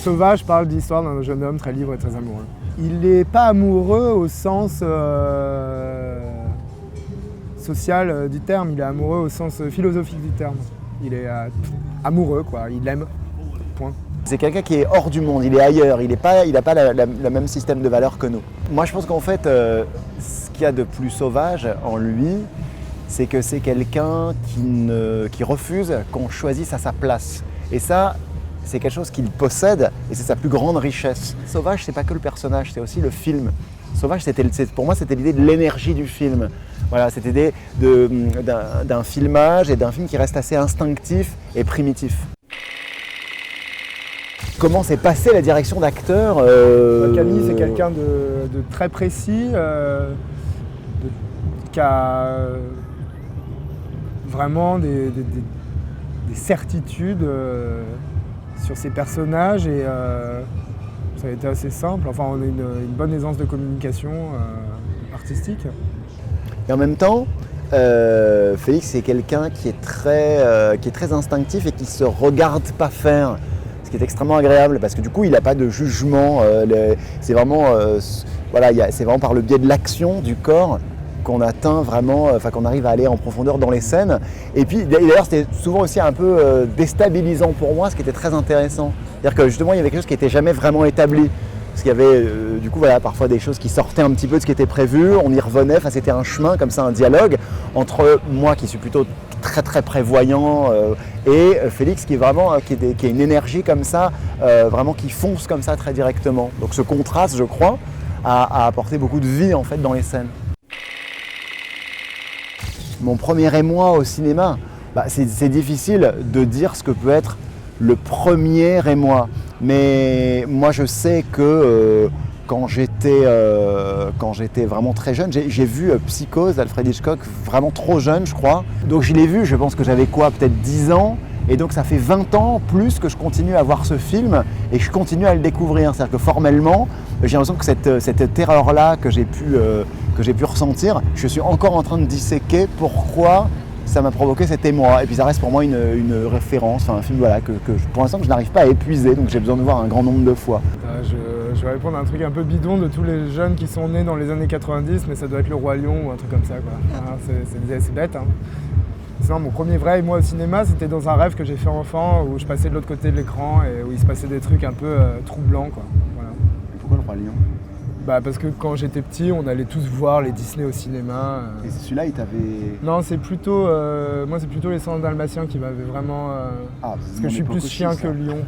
Sauvage parle d'histoire d'un jeune homme très libre et très amoureux. Il n'est pas amoureux au sens social du terme, il est amoureux au sens philosophique du terme. Il est amoureux, quoi, il aime, point. C'est quelqu'un qui est hors du monde, il est ailleurs, il n'a pas le même système de valeurs que nous. Moi je pense qu'en fait, ce qu'il y a de plus sauvage en lui, c'est que c'est quelqu'un qui refuse qu'on choisisse à sa place. Et ça, c'est quelque chose qu'il possède et c'est sa plus grande richesse. Sauvage, c'est pas que le personnage, c'est aussi le film. Sauvage, pour moi, c'était l'idée de l'énergie du film. Voilà, c'était l'idée d'un filmage et d'un film qui reste assez instinctif et primitif. Comment s'est passée la direction d'acteur Camille, c'est quelqu'un de très précis, qui a vraiment des certitudes sur ses personnages et ça a été assez simple. Enfin, on a une bonne aisance de communication artistique. Et en même temps, Félix, c'est quelqu'un qui est très instinctif et qui ne se regarde pas faire. Ce qui est extrêmement agréable parce que du coup, il n'a pas de jugement. C'est vraiment par le biais de l'action du corps qu'on atteint vraiment, qu'on arrive à aller en profondeur dans les scènes. Et puis d'ailleurs, c'était souvent aussi un peu déstabilisant pour moi, ce qui était très intéressant. C'est-à-dire que justement, il y avait quelque chose qui n'était jamais vraiment établi. Parce qu'il y avait parfois des choses qui sortaient un petit peu de ce qui était prévu, on y revenait, c'était un chemin comme ça, un dialogue entre moi qui suis plutôt très très prévoyant et Félix qui est vraiment qui a une énergie comme ça, vraiment qui fonce comme ça très directement. Donc ce contraste, je crois, a apporté beaucoup de vie en fait dans les scènes. Mon premier émoi au cinéma, c'est difficile de dire ce que peut être le premier émoi. Mais moi je sais que quand j'étais vraiment très jeune, j'ai vu Psychose d'Alfred Hitchcock vraiment trop jeune je crois. Donc je l'ai vu, je pense que j'avais peut-être 10 ans. Et donc ça fait 20 ans plus que je continue à voir ce film et que je continue à le découvrir. C'est-à-dire que formellement, j'ai l'impression que cette terreur-là que j'ai pu ressentir, je suis encore en train de disséquer pourquoi ça m'a provoqué cet émoi. Et puis ça reste pour moi une référence, un film que pour l'instant je n'arrive pas à épuiser, donc j'ai besoin de voir un grand nombre de fois. Je vais répondre à un truc un peu bidon de tous les jeunes qui sont nés dans les années 90, mais ça doit être Le Roi Lion ou un truc comme ça, quoi. C'est bête, hein. Sinon, mon premier vrai émoi au cinéma, c'était dans un rêve que j'ai fait enfant, où je passais de l'autre côté de l'écran et où il se passait des trucs un peu troublants, quoi. Voilà. Pourquoi Le Roi Lion ? Parce que quand j'étais petit, on allait tous voir les Disney au cinéma. Et celui-là, il t'avait... Non, c'est plutôt... moi, c'est plutôt Les 101 Dalmatiens qui m'avaient vraiment... parce que je suis plus chien que lion.